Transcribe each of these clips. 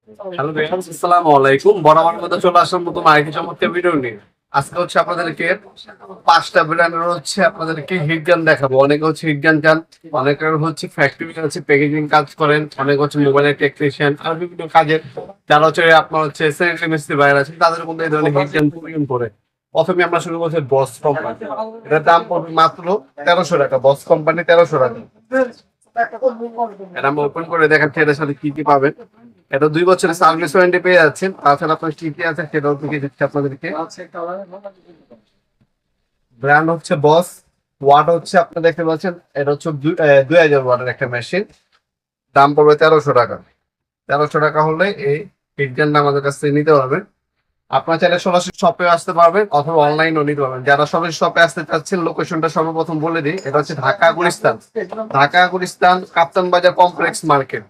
Hello viewers, আসসালামু আলাইকুম। বরাবরের মতো চলে আসলাম নতুন আরেকটি চমৎকার ভিডিও নিয়ে। আজকে হচ্ছে আপনাদেরকে 5টা ব্র্যান্ডের হচ্ছে আপনাদেরকে হিট গান দেখাবো। অনেকে হচ্ছে হিট গান চান, অনেকের হচ্ছে ফ্যাক্টরি আছে, প্যাকেজিং কাজ করেন, অনেক হচ্ছে মোবাইলের টেকনিশিয়ান আর বিভিন্ন কাজের যারা হচ্ছে আপনার হচ্ছে স্যানিটারি মিস্ত্রি বাইরে আছেন তাদের মধ্যে এই ধরনের হিট গান প্রয়োজন পড়ে। প্রথমে আমরা শুরু করছি বস কোম্পানি। এটার দাম পড়বে মাত্র 1300 টাকা। বস কোম্পানি 1300 টাকা। এটা আমরা ওপেন করে দেখাচ্ছি এটার সাথে কি কি পাবেন। এটা 2 বছরের সার্ভিস ওয়ারেন্টি পেয়ে যাচ্ছেন। তাছাড়া আপনার কি কি আছে সেটাও দেখিয়ে দিচ্ছি আপনাদেরকে। ব্র্যান্ড হচ্ছে বস। ওয়াট হচ্ছে আপনি দেখতে পাচ্ছেন, এটা হচ্ছে 2000 ওয়াটের একটা মেশিন। দাম পড়বে 1300 টাকা। 1300 টাকা হলে এই হিটগানটা আমাদের কাছ থেকে নিতে পারবেন। আপনার চাইলে সরাসরি শপে আসতে পারবেন অথবা অনলাইনও নিতে পারবেন। যারা সরাসরি শপে আসতে চাচ্ছেন লোকেশনটা সর্বপ্রথম বলে দিই। এটা হচ্ছে ঢাকা গুলিস্তান। ঢাকা গুলিস্তান কাপ্তান বাজার কমপ্লেক্স মার্কেট,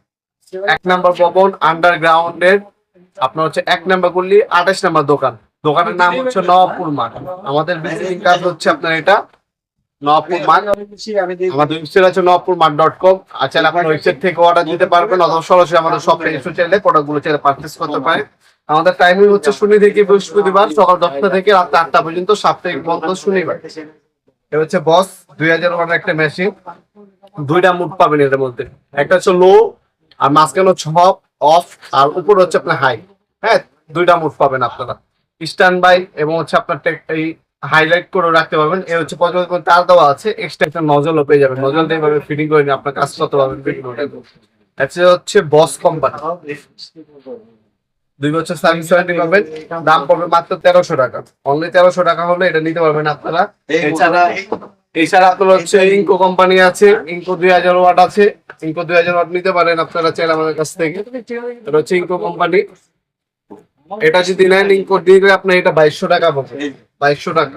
1 নম্বর ভবন, আন্ডারগ্রাউন্ডের আপনার হচ্ছে 1 নম্বর গলি, 28 নম্বর দোকান। দোকানের নাম হচ্ছে নবাবপুর মাঠ। আমাদের ভিজিটিং কার্ড হচ্ছে আপনার এটা নবাবপুর মাঠ। আমাদের ওয়েবসাইট আছে নবাবপুরমাঠ.com। আর চাইলে আপনার ওয়েবসাইট থেকে অর্ডার দিতে পারবেন অথবা সরাসরি আমাদের শপে এসে চাইলে প্রোডাক্টগুলো চাইলে পারচেজ করতে পারেন। আমাদের টাইমিং হচ্ছে শনি থেকে বৃহস্পতিবার সকাল 10টা থেকে রাত 8টা পর্যন্ত, সাপ্তাহিক বন্ধ শনিবার। এটা হচ্ছে বস 2000 ওয়াটের একটা মেশিন। 2টা মুড পাবেন এর মধ্যে। একটা হচ্ছে লো আর মাঝখানে হচ্ছে অফ আর উপরে হচ্ছে আপনার হাই। হ্যাঁ, 2টা মুড পাবেন আপনারা। স্ট্যান্ড বাই এবং হচ্ছে আপনার এই হাইলাইট করে রাখতে পারবেন। এ হচ্ছে পর্যবেক্ষণ তার দেওয়া আছে, এক্সট্রা একটা নজলও পেয়ে যাবেন। নজলটা এইভাবে ফিটিং করে নিয়ে আপনার কাজ করতে পারবেন বিভিন্ন টাইপের। এটা হচ্ছে বস কোম্পানি। 2 বছর সার্ভিস ওয়ারেন্টি পাবেন। দাম পড়বে মাত্র 1300 টাকা। অনলি 1300 টাকা হলে এটা নিতে পারবেন আপনারা। এছাড়া আপনার হচ্ছে ইনকো কোম্পানি আছে, ইনকো 2000 ওয়াট আছে। ইনকো 2000 ওয়াট নিতে পারেন আপনারা চাইলে আমাদের কাছ থেকে। এটা হচ্ছে ইনকো কোম্পানি। এটা যদি নেন ইনকো দিয়ে আপনার এটা 2200 টাকা পড়বে। 2200 টাকা।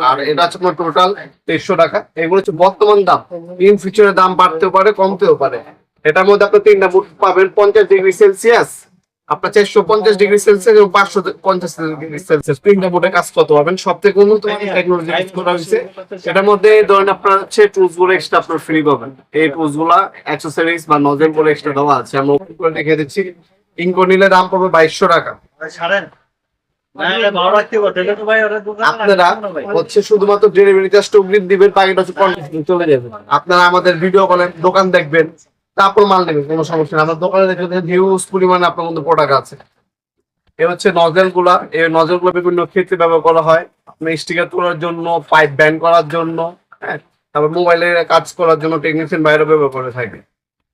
আর এটা হচ্ছে আপনার টোটাল 2300 টাকা। এগুলো হচ্ছে বর্তমান দাম। ইন ফিউচারের দাম বাড়তেও পারে কমতেও পারে। এটার মধ্যে আপনি 3টা মুড পাবেন, 50 ডিগ্রি সেলসিয়াস, আপনার 450 ডিগ্রি সেলসিয়াস এবং 550 ডিগ্রি সেলসিয়াস। 3টা মোডে কাজ করতে পারবেন। সব থেকে উন্নত টেকনোলজি ইউজ করা হয়েছে। এটার মধ্যে ধরেন আপনার হচ্ছে টুলস গুলো এক্সট্রা আপনার ফ্রি পাবেন। এই টুলস গুলা অ্যাক্সেসরিজ বা নজেল গুলো এক্সট্রা দেওয়া আছে। আমরা ওপেন করে দেখিয়ে দিচ্ছি। ইনকো নিলে দাম পড়বে 2200 টাকা। আপনারা হচ্ছে শুধুমাত্র ডেলিভারি চার্জ অগ্রিম দিবেন, বাকিটা হচ্ছে কন্ডিশনে চলে যাবে। আপনারা আমাদের ভিডিও কলে দোকান দেখবেন, তারপর মাল নেবেন, কোনো সমস্যা নেই। আমার দোকানে দেখবেন হিউজ পরিমাণে আপনার মধ্যে প্রোডাক্ট আছে। এ হচ্ছে নজেল গুলা। এই নজেল গুলো বিভিন্ন ক্ষেত্রে ব্যবহার করা হয়। আপনার স্টিকার তোলার জন্য, পাইপ ব্যান্ড করার জন্য, হ্যাঁ, তারপর মোবাইলের কাজ করার জন্য টেকনিশিয়ান বাইরে ব্যবহার করে থাকে।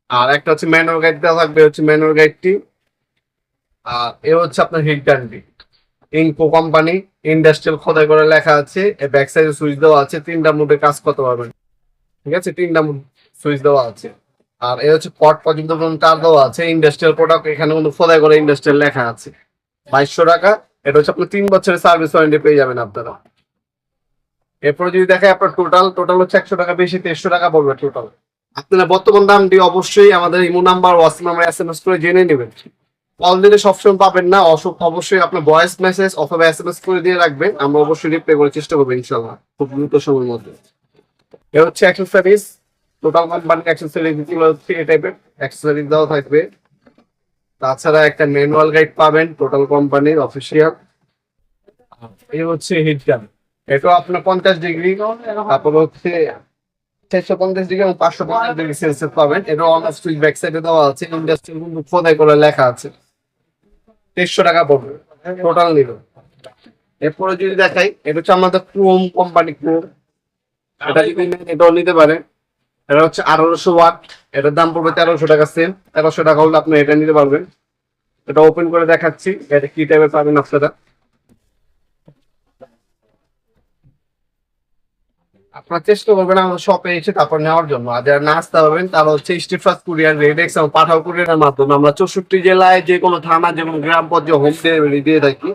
আর একটা হচ্ছে ম্যানুয়াল গাইড দেওয়া থাকবে, হচ্ছে ম্যানুয়াল গাইডটি। আর এ হচ্ছে আপনার হিট গানটি। ইনকো কোম্পানি, ইন্ডাস্ট্রিয়াল খোদাই করে লেখা আছে। এর ব্যাক সাইডে সুইচ দেওয়া আছে। 3টা মুডে কাজ করতে পারবেন। ঠিক আছে, 3টা মুড সুইচ দেওয়া আছে। আর এ হচ্ছে পট পর্যন্ত তার দেওয়া আছে। ইন্ডাস্ট্রিয়াল প্রোডাক্ট, এখানে কিন্তু খোদাই করে ইন্ডাস্ট্রিয়াল লেখা আছে। 2200 টাকা। এটা হচ্ছে আপনার 3 বছরের সার্ভিস ওয়ারেন্টি পেয়ে যাবেন আপনারা। এরপরে যদি দেখেন আপনার টোটাল হচ্ছে 100 টাকা বেশি, 2300 টাকা পড়বে টোটাল। আপনারা বর্তমান দামটি অবশ্যই আমাদের imo number, WhatsApp number SMS করে জেনে নেবেন। কল দিলে সবসময় পাবেন না, অবশ্যই আপনার ভয়েস মেসেজ অথবা SMS করে দিয়ে রাখবেন। আমরা অবশ্যই রিপ্লাই করার চেষ্টা করবো ইনশাল্লাহ খুব দ্রুত সময়ের মধ্যে। এ হচ্ছে অ্যাক্সেসরিজ। টোটাল কোম্পানির অ্যাক্সেসরিজ গুলো হচ্ছে এই টাইপের অ্যাক্সেসরিজ দেওয়া থাকবে। তাছাড়া একটা ম্যানুয়াল গাইড পাবেন টোটাল কোম্পানির অফিসিয়াল। এই হচ্ছে হিট গান। এটাও আপনার 50 ডিগ্রি, তারপর হচ্ছে 450 ডিগ্রি এবং 550 ডিগ্রি সেলসিয়াস পাবেন। এটা অন অফ সুইচ ব্যাক সাইডে দেওয়া আছে। ইন্ডাস্ট্রিয়াল কিন্তু খোদাই করে লেখা আছে। 2300 টাকা পড়বে টোটাল নিল। এরপরে যদি দেখাই, এটা হচ্ছে আমাদের ক্রোম কোম্পানি। ক্রোম এটা যদি নেন এটাও নিতে পারেন। এটা হচ্ছে 1800 ওয়াট। এটার দাম পড়বে 1300 টাকা। সেম 1300 টাকা হলে আপনি এটা নিতে পারবেন। এটা ওপেন করে দেখাচ্ছি এটা কি টাইপের পাবেন আপনারা। আপনার চেষ্টা করবেন আমাদের শপে এসে তারপর নেওয়ার জন্য। আর যারা না আসতে পারবেন তারা হচ্ছে স্ট্রিট ফাস্ট কুরিয়ার, রেডেক্স এবং পাঠাও কুরিয়ারের মাধ্যমে আমরা 64 জেলায় যে কোনো থানা যে কোনো গ্রাম পর্যায়ে হোম ডেলিভারি দিয়ে থাকি।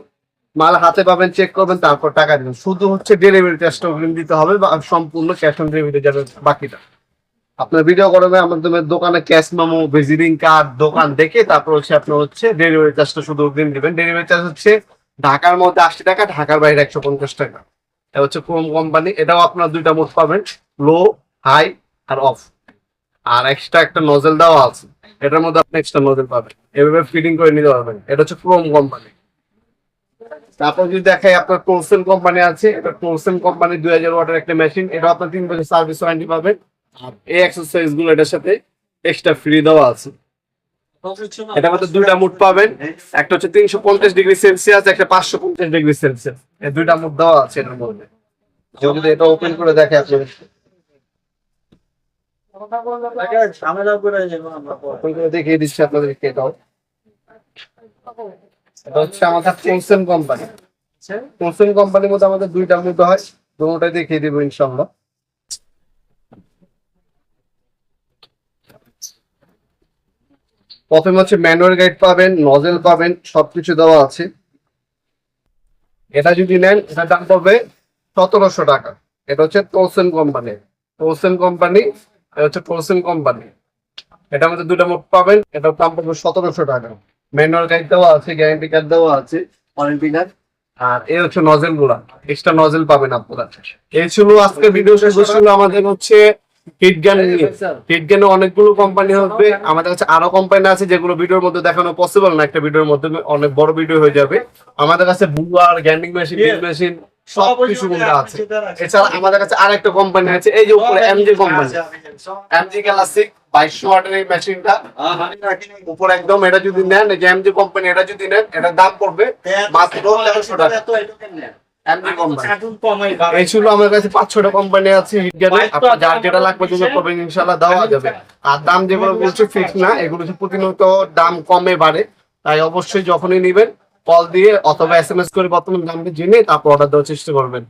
মাল হাতে পাবেন, চেক করবেন, তারপর টাকা দিবেন। শুধু হচ্ছে ডেলিভারি চার্জটা অগ্রিম দিতে হবে বা সম্পূর্ণ ক্যাশ অন ডেলিভারি যাবে বাকিটা। আপনার ভিডিও করবে আমাদের দোকানে ক্যাশ মেমো, ভিজিটিং কার্ড, দোকান দেখে তারপর হচ্ছে আপনার হচ্ছে ডেলিভারি চার্জটা শুধু অগ্রিম দিবেন। ডেলিভারি চার্জ হচ্ছে ঢাকার মধ্যে 80 টাকা, ঢাকার বাইরে 150 টাকা। এটা হচ্ছে ক্রোম কোম্পানি। এটাও আপনার 2টা মোড পাবেন, লো, হাই আর অফ। আর এক্সট্রা একটা নজেল দেওয়া আছে, এটার মধ্যে আপনি এক্সট্রা নজেল পাবেন, এভাবে ফিটিং করে নিতে পারবেন। এটা হচ্ছে ক্রোম কোম্পানি। তারপর যদি দেখাই আপনার টোলসেন কোম্পানি আছে, এটা টোলসেন কোম্পানি 2000 ওয়াটের একটা মেশিন, এটা আপনার 3 বছর সার্ভিস ওয়ারেন্টি পাবেন। আর এই এক্সারসাইজ গুলো এটার সাথে এক্সট্রা ফ্রি দেওয়া আছে। এটা মধ্যে দুইটা মুড পাবেন, একটা হচ্ছে 350 ডিগ্রি সেলসিয়াস, একটা 550 ডিগ্রি সেলসিয়াস, এই দুইটা মুড দেওয়া আছে এটার মধ্যে। যদি এটা ওপেন করে দেখে আপনাদের ওপেন করে দেখিয়ে দিচ্ছি আপনাদেরকে। এটাও এটা হচ্ছে আমাদের টোলসেন কোম্পানি। টোলসেন কোম্পানির মধ্যে আমাদের দুইটা মুড হয়, দুটোটাই দেখিয়ে দিব ইনশাআল্লাহ। প্রথমে হচ্ছে ম্যানুয়াল গাইড পাবেন, নজেল পাবেন, সবকিছু দেওয়া আছে। এটা যদি নেন এটার দাম পড়বে 1700 টাকা। এটা হচ্ছে টোলসেন কোম্পানি, টোলসেন কোম্পানি, এটা হচ্ছে টোলসেন কোম্পানি। এটার মধ্যে দুটো মোট পাবেন, এটার দাম পড়বে 1700 টাকা। ম্যানুয়াল গাইড দেওয়া আছে, গ্যারান্টি কার্ড দেওয়া আছে, ওয়ারেন্টি কার্ড। আর এই হচ্ছে নজেল গুলা, এক্সট্রা নজেল পাবেন আপনারা। এই ছিল আজকের ভিডিও। শেষ ছিল আমাদের হচ্ছে হিট গান নিয়ে। হিট গানে অনেকগুলো কোম্পানি হবে, আমাদের কাছে আরো কোম্পানি আছে যেগুলো ভিডিওর মধ্যে দেখানো পসিবল না, একটা ভিডিওর মধ্যে অনেক বড় ভিডিও হয়ে যাবে। আমাদের কাছে বুয়ার, গ্যান্ডিং মেশিন, ড্রিল মেশিন সবকিছু আছে। এছাড়া আমাদের কাছে আরেকটা কোম্পানি আছে, এই যে উপরে এমজি কোম্পানি, এমজি ক্লাসিক 2200 ওয়াটের এই মেশিনটা উপরে একদম। এটা যদি নেন, এই যে এমজি কোম্পানি, এটা যদি নেন এটার দাম পড়বে মাত্র 1300 টাকা। MG company. এই ছিল আমার কাছে 5-6টা কোম্পানি আছে হিট গানে, আপনার যার যেটা লাগবে যোগাযোগ করবেন, ইনশাআল্লাহ দেওয়া যাবে। আর দাম যেগুলো বলছে ফিক্স না, এগুলো প্রতিনিয়ত দাম কমে বাড়ে, তাই অবশ্যই যখনই নিবেন কল দিয়ে অথবা এসএমএস করে বর্তমান দামটা জেনে তারপর অর্ডার দেওয়ার চেষ্টা করবেন।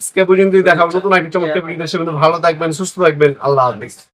আজকে পর্যন্ত দেখা হবে নতুন একটা চমৎকার ভিডিও। ভালো থাকবেন, সুস্থ থাকবেন, আল্লাহ হাফেজ।